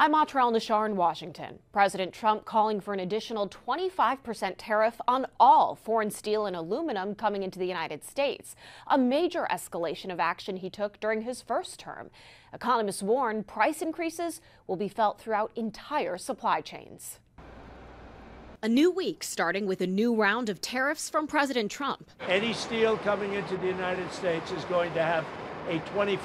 I'm Atrel Nashar in Washington. President Trump calling for an additional 25% tariff on all foreign steel and aluminum coming into the United States, a major escalation of action he took during his first term. Economists warn price increases will be felt throughout entire supply chains. A new week starting with a new round of tariffs from President Trump. Any steel coming into the United States is going to have a 25%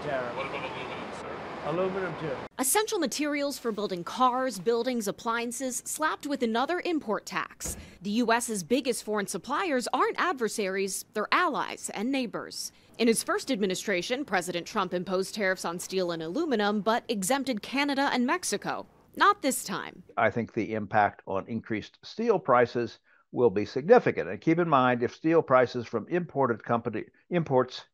tariff. What about aluminum, sir? Aluminum, too. Essential materials for building cars, buildings, appliances slapped with another import tax. The U.S.'s biggest foreign suppliers aren't adversaries, they're allies and neighbors. In his first administration, President Trump imposed tariffs on steel and aluminum, but exempted Canada and Mexico. Not this time. I think the impact on increased steel prices will be significant. And keep in mind, if steel prices from imports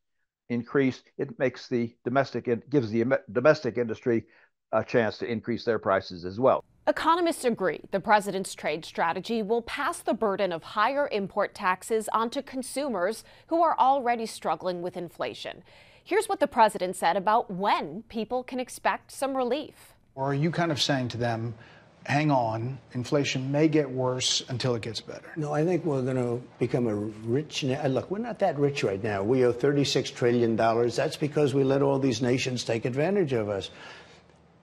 increase, it makes gives the domestic industry a chance to increase their prices as well. Economists agree the president's trade strategy will pass the burden of higher import taxes onto consumers who are already struggling with inflation. Here's what the president said about when people can expect some relief. Or are you kind of saying to them, hang on, inflation may get worse until it gets better? No, I think we're going to become a rich. Look, we're not that rich right now. We owe $36 trillion. That's because we let all these nations take advantage of us.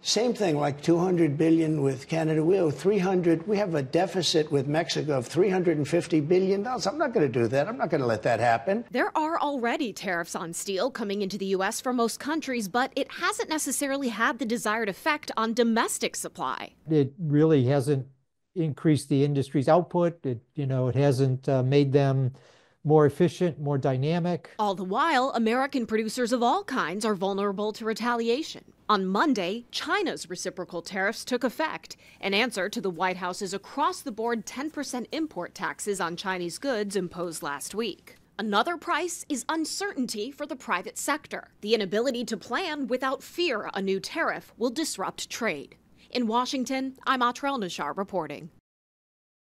Same thing, like $200 billion with Canada. We owe $300. We have a deficit with Mexico of $350 billion. I'm not going to do that. I'm not going to let that happen. There are already tariffs on steel coming into the U.S. for most countries, but it hasn't necessarily had the desired effect on domestic supply. It really hasn't increased the industry's output. It hasn't made them more efficient, more dynamic. All the while, American producers of all kinds are vulnerable to retaliation. On Monday, China's reciprocal tariffs took effect, an answer to the White House's across-the-board 10% import taxes on Chinese goods imposed last week. Another price is uncertainty for the private sector, the inability to plan without fear a new tariff will disrupt trade. In Washington, I'm Atrel Nashar reporting.